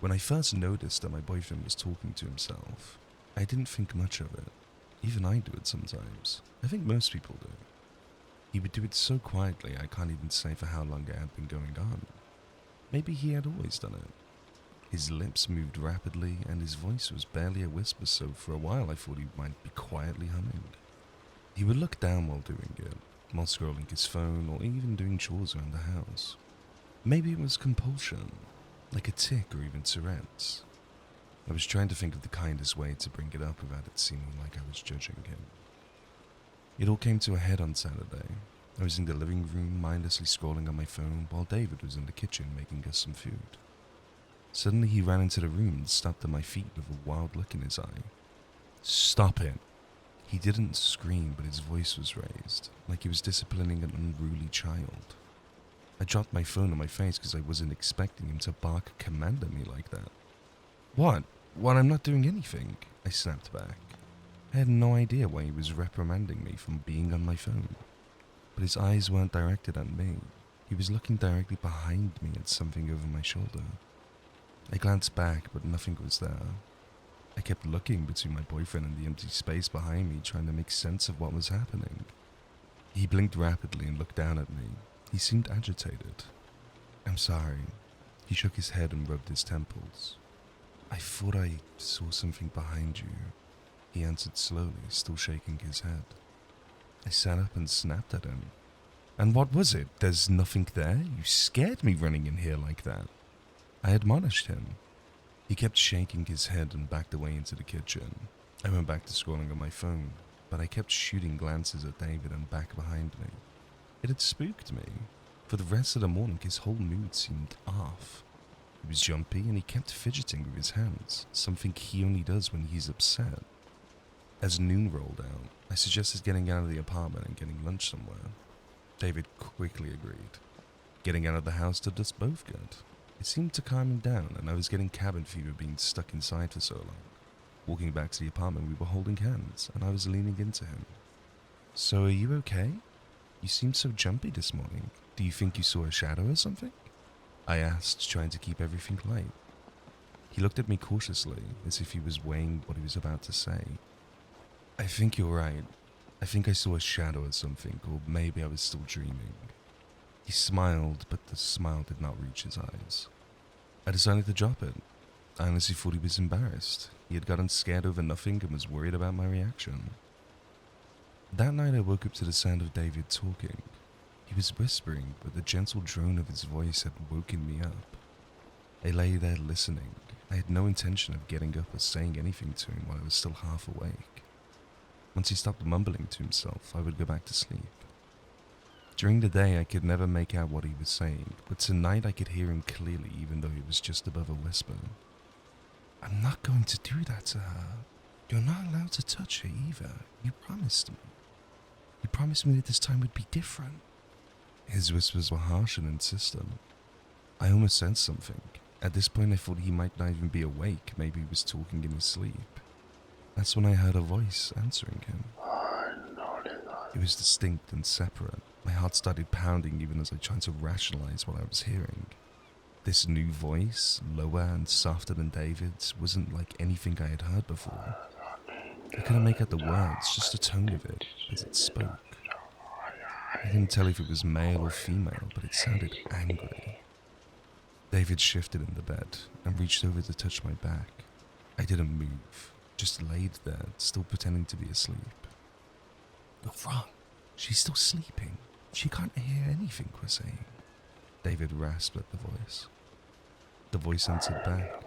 When I first noticed that my boyfriend was talking to himself, I didn't think much of it. Even I do it sometimes. I think most people do. He would do it so quietly I can't even say for how long it had been going on. Maybe he had always done it. His lips moved rapidly and his voice was barely a whisper, so for a while I thought he might be quietly humming. He would look down while doing it, while scrolling his phone or even doing chores around the house. Maybe it was compulsion, like a tic or even Tourette's. I was trying to think of the kindest way to bring it up without it seeming like I was judging him. It all came to a head on Saturday. I was in the living room mindlessly scrolling on my phone while David was in the kitchen making us some food. Suddenly he ran into the room and stopped at my feet with a wild look in his eye. "Stop it!" He didn't scream, but his voice was raised, like he was disciplining an unruly child. I dropped my phone on my face because I wasn't expecting him to bark a command at me like that. "What? What? I'm not doing anything," I snapped back. I had no idea why he was reprimanding me from being on my phone. But his eyes weren't directed at me. He was looking directly behind me at something over my shoulder. I glanced back, but nothing was there. I kept looking between my boyfriend and the empty space behind me, trying to make sense of what was happening. He blinked rapidly and looked down at me. He seemed agitated. "I'm sorry." He shook his head and rubbed his temples. "I thought I saw something behind you," he answered slowly, still shaking his head. I sat up and snapped at him. "And what was it? There's nothing there? You scared me running in here like that." I admonished him. He kept shaking his head and backed away into the kitchen. I went back to scrolling on my phone, but I kept shooting glances at David and back behind me. It had spooked me. For the rest of the morning, his whole mood seemed off. He was jumpy and he kept fidgeting with his hands, something he only does when he's upset. As noon rolled out, I suggested getting out of the apartment and getting lunch somewhere. David quickly agreed. Getting out of the house did us both good. It seemed to calm him down, and I was getting cabin fever being stuck inside for so long. Walking back to the apartment, we were holding hands, and I was leaning into him. "So are you okay? You seemed so jumpy this morning. Do you think you saw a shadow or something?" I asked, trying to keep everything light. He looked at me cautiously, as if he was weighing what he was about to say. "I think you're right. I think I saw a shadow or something, or maybe I was still dreaming." He smiled, but the smile did not reach his eyes. I decided to drop it. I honestly thought he was embarrassed. He had gotten scared over nothing and was worried about my reaction. That night I woke up to the sound of David talking. He was whispering, but the gentle drone of his voice had woken me up. I lay there listening. I had no intention of getting up or saying anything to him while I was still half awake. Once he stopped mumbling to himself, I would go back to sleep. During the day, I could never make out what he was saying, but tonight I could hear him clearly even though it was just above a whisper. "I'm not going to do that to her. You're not allowed to touch her either. You promised me. You promised me that this time would be different." His whispers were harsh and insistent. I almost said something. At this point I thought he might not even be awake, maybe he was talking in his sleep. That's when I heard a voice answering him. It was distinct and separate. My heart started pounding even as I tried to rationalize what I was hearing. This new voice, lower and softer than David's, wasn't like anything I had heard before. I couldn't make out the words, just the tone of it as it spoke. I couldn't tell if it was male or female, but it sounded angry. David shifted in the bed and reached over to touch my back. I didn't move, just laid there, still pretending to be asleep. "You're wrong. She's still sleeping. She can't hear anything we're saying." David rasped at the voice. The voice answered back.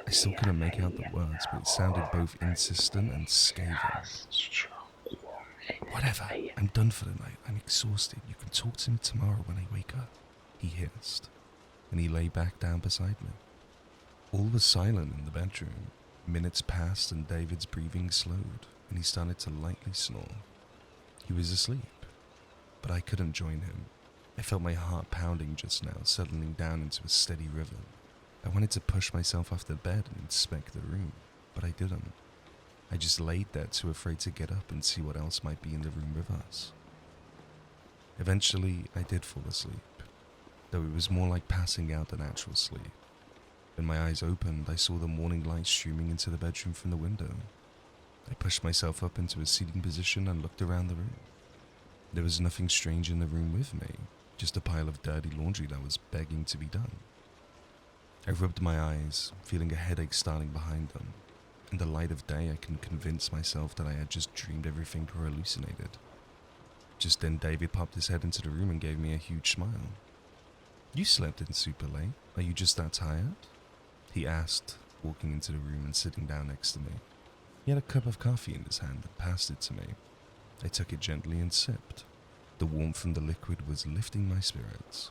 I still couldn't make out the words, but it sounded both insistent and scathing. "Whatever. I'm done for the night. I'm exhausted. You can talk to me tomorrow when I wake up," he hissed, and he lay back down beside me. All was silent in the bedroom. Minutes passed and David's breathing slowed, and he started to lightly snore. He was asleep, but I couldn't join him. I felt my heart pounding just now, settling down into a steady rhythm. I wanted to push myself off the bed and inspect the room, but I didn't. I just laid there too afraid to get up and see what else might be in the room with us. Eventually, I did fall asleep, though it was more like passing out than actual sleep. When my eyes opened, I saw the morning light streaming into the bedroom from the window. I pushed myself up into a seating position and looked around the room. There was nothing strange in the room with me, just a pile of dirty laundry that was begging to be done. I rubbed my eyes, feeling a headache starting behind them. In the light of day, I can convince myself that I had just dreamed everything or hallucinated. Just then, David popped his head into the room and gave me a huge smile. "You slept in super late. Are you just that tired?" he asked, walking into the room and sitting down next to me. He had a cup of coffee in his hand and passed it to me. I took it gently and sipped. The warmth from the liquid was lifting my spirits.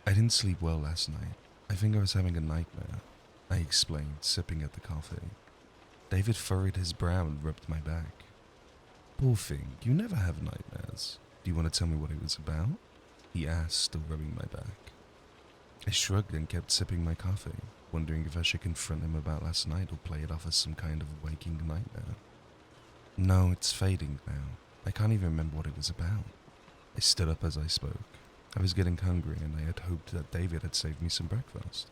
"I didn't sleep well last night. I think I was having a nightmare," I explained, sipping at the coffee. David furrowed his brow and rubbed my back. "Poor thing, you never have nightmares. Do you want to tell me what it was about?" he asked, still rubbing my back. I shrugged and kept sipping my coffee, wondering if I should confront him about last night or play it off as some kind of waking nightmare. "No, it's fading now. I can't even remember what it was about." I stood up as I spoke. I was getting hungry and I had hoped that David had saved me some breakfast.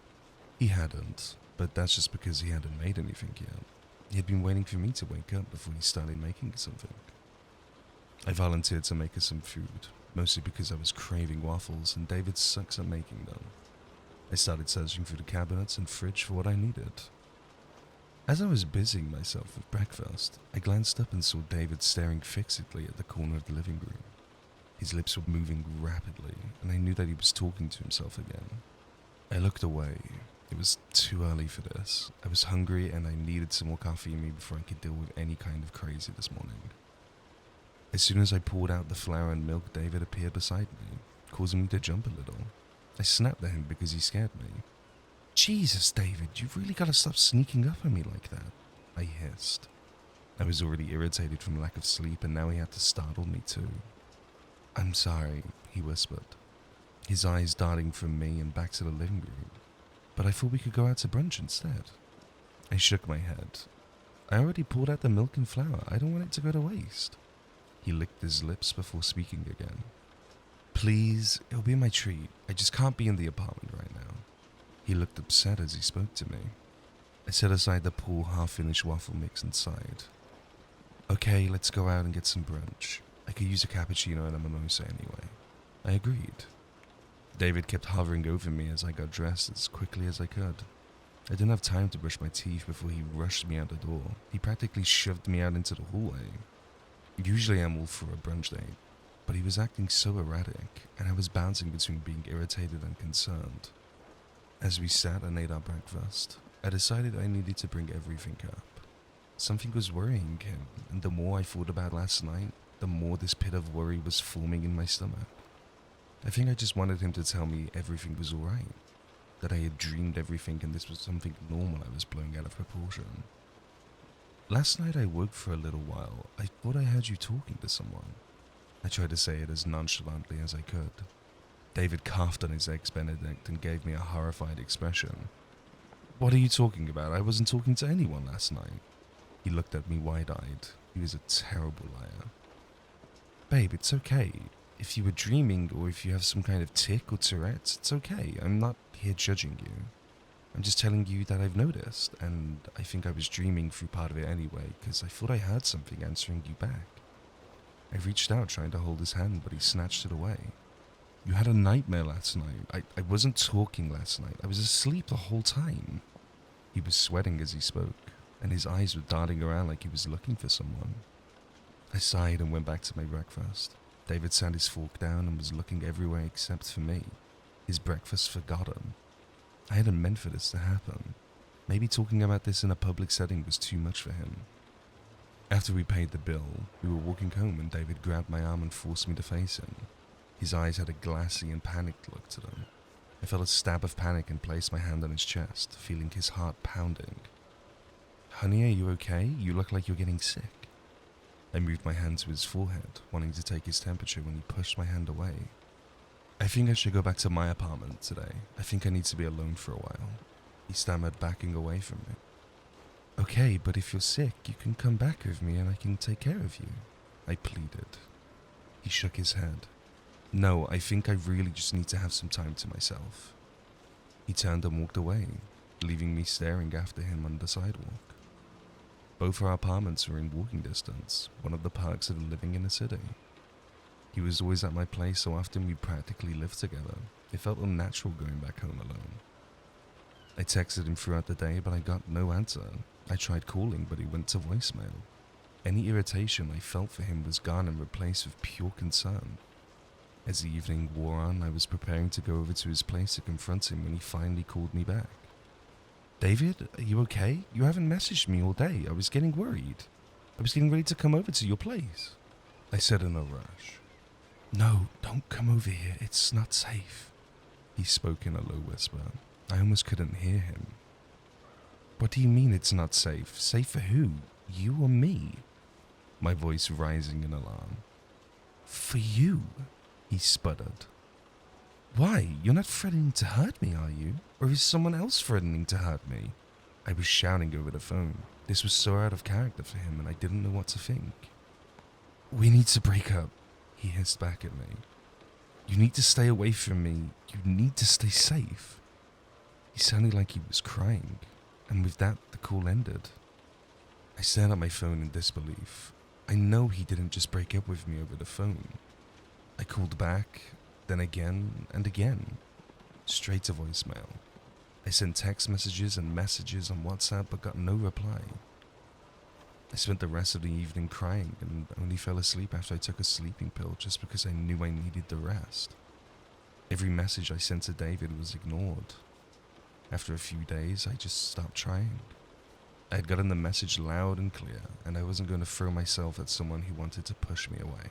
He hadn't, but that's just because he hadn't made anything yet. He had been waiting for me to wake up before he started making something. I volunteered to make us some food, mostly because I was craving waffles and David sucks at making them. I started searching through the cabinets and fridge for what I needed. As I was busying myself with breakfast, I glanced up and saw David staring fixedly at the corner of the living room. His lips were moving rapidly, and I knew that he was talking to himself again. I looked away. It was too early for this. I was hungry and I needed some more coffee in me before I could deal with any kind of crazy this morning. As soon as I poured out the flour and milk, David appeared beside me, causing me to jump a little. I snapped at him because he scared me. "Jesus, David, you've really got to stop sneaking up on me like that," I hissed. I was already irritated from lack of sleep and now he had to startle me too. "I'm sorry," he whispered, his eyes darting from me and back to the living room. "But I thought we could go out to brunch instead." I shook my head. "I already poured out the milk and flour. I don't want it to go to waste." He licked his lips before speaking again. "Please, it'll be my treat. I just can't be in the apartment right now." He looked upset as he spoke to me. I set aside the poor half-finished waffle mix and sighed. "Okay, let's go out and get some brunch. I could use a cappuccino and a mimosa anyway." I agreed. David kept hovering over me as I got dressed as quickly as I could. I didn't have time to brush my teeth before he rushed me out the door. He practically shoved me out into the hallway. Usually I'm all for a brunch date, but he was acting so erratic, and I was bouncing between being irritated and concerned. As we sat and ate our breakfast, I decided I needed to bring everything up. Something was worrying him, and the more I thought about last night, the more this pit of worry was forming in my stomach. I think I just wanted him to tell me everything was alright, that I had dreamed everything and this was something normal I was blowing out of proportion. "Last night I woke for a little while. I thought I heard you talking to someone." I tried to say it as nonchalantly as I could. David coughed on his eggs Benedict and gave me a horrified expression. "What are you talking about? I wasn't talking to anyone last night." He looked at me wide-eyed. He was a terrible liar. "Babe, it's okay. If you were dreaming or if you have some kind of tic or Tourette's, it's okay. I'm not here judging you. I'm just telling you that I've noticed, and I think I was dreaming through part of it anyway, because I thought I heard something answering you back." I reached out trying to hold his hand, but he snatched it away. "You had a nightmare last night. I wasn't talking last night. I was asleep the whole time." He was sweating as he spoke, and his eyes were darting around like he was looking for someone. I sighed and went back to my breakfast. David sat his fork down and was looking everywhere except for me. His breakfast forgot him. I hadn't meant for this to happen. Maybe talking about this in a public setting was too much for him. After we paid the bill, we were walking home and David grabbed my arm and forced me to face him. His eyes had a glassy and panicked look to them. I felt a stab of panic and placed my hand on his chest, feeling his heart pounding. "Honey, are you okay? You look like you're getting sick." I moved my hand to his forehead, wanting to take his temperature when he pushed my hand away. "I think I should go back to my apartment today. I think I need to be alone for a while," he stammered, backing away from me. "Okay, but if you're sick, you can come back with me and I can take care of you," I pleaded. He shook his head. "No, I think I really just need to have some time to myself." He turned and walked away. leaving me staring after him on the sidewalk. Both our apartments were in walking distance, one of the perks of living in a city. He was always at my place so often we practically lived together. It felt unnatural going back home alone. I texted him throughout the day, but I got no answer. I tried calling, but he went to voicemail. Any irritation I felt for him was gone and replaced with pure concern. As the evening wore on, I was preparing to go over to his place to confront him when he finally called me back. "David, are you okay? You haven't messaged me all day. I was getting worried. I was getting ready to come over to your place," I said in a rush. "No, don't come over here. It's not safe," he spoke in a low whisper. I almost couldn't hear him. "What do you mean it's not safe? Safe for who? You or me?" My voice rising in alarm. "For you," he sputtered. "Why? You're not threatening to hurt me, are you? Or is someone else threatening to hurt me?" I was shouting over the phone. This was so out of character for him and I didn't know what to think. "We need to break up," he hissed back at me. "You need to stay away from me. You need to stay safe." He sounded like he was crying, and with that, the call ended. I stared at my phone in disbelief. I know he didn't just break up with me over the phone. I called back, then again and again, straight to voicemail. I sent text messages and messages on WhatsApp but got no reply. I spent the rest of the evening crying and only fell asleep after I took a sleeping pill just because I knew I needed the rest. Every message I sent to David was ignored. After a few days, I just stopped trying. I had gotten the message loud and clear, and I wasn't going to throw myself at someone who wanted to push me away.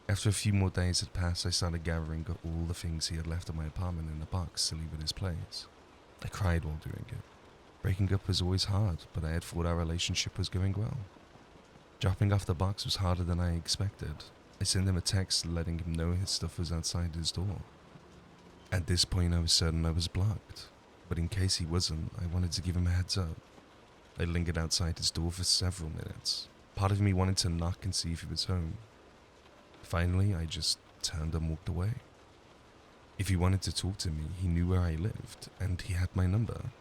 After a few more days had passed, I started gathering up all the things he had left at my apartment in a box to leave at his place. I cried while doing it. Breaking up was always hard, but I had thought our relationship was going well. Dropping off the box was harder than I expected. I sent him a text letting him know his stuff was outside his door. At this point, I was certain I was blocked, but in case he wasn't, I wanted to give him a heads up. I lingered outside his door for several minutes. Part of me wanted to knock and see if he was home. Finally, I just turned and walked away. If he wanted to talk to me, he knew where I lived, and he had my number.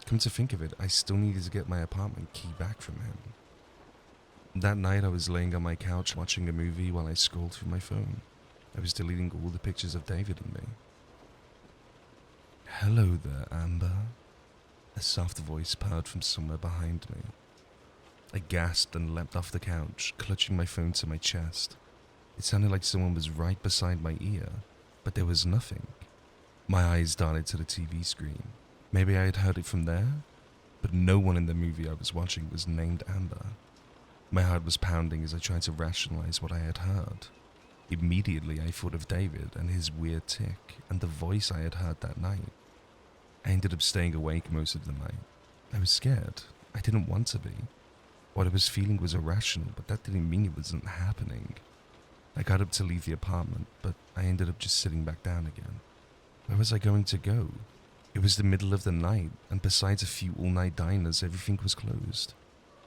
Come to think of it, I still needed to get my apartment key back from him. That night, I was laying on my couch watching a movie while I scrolled through my phone. I was deleting all the pictures of David and me. "Hello there, Amber," a soft voice purred from somewhere behind me. I gasped and leapt off the couch, clutching my phone to my chest. It sounded like someone was right beside my ear, but there was nothing. My eyes darted to the TV screen. Maybe I had heard it from there, but no one in the movie I was watching was named Amber. My heart was pounding as I tried to rationalize what I had heard. Immediately, I thought of David and his weird tic and the voice I had heard that night. I ended up staying awake most of the night. I was scared. I didn't want to be. What I was feeling was irrational, but that didn't mean it wasn't happening. I got up to leave the apartment, but I ended up just sitting back down again. Where was I going to go? It was the middle of the night, and besides a few all-night diners, everything was closed.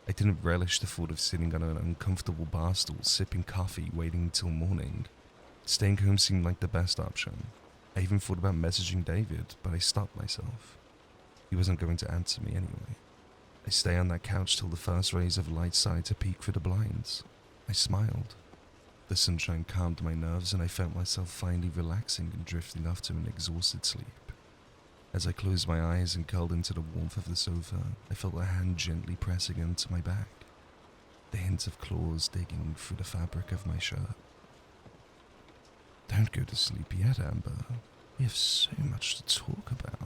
I didn't relish the thought of sitting on an uncomfortable bar stool, sipping coffee, waiting until morning. Staying home seemed like the best option. I even thought about messaging David, but I stopped myself. He wasn't going to answer me anyway. I stayed on that couch till the first rays of light started to peek through the blinds. I smiled. The sunshine calmed my nerves and I felt myself finally relaxing and drifting off to an exhausted sleep. As I closed my eyes and curled into the warmth of the sofa, I felt a hand gently pressing into my back, the hint of claws digging through the fabric of my shirt. "Don't go to sleep yet, Amber. We have so much to talk about."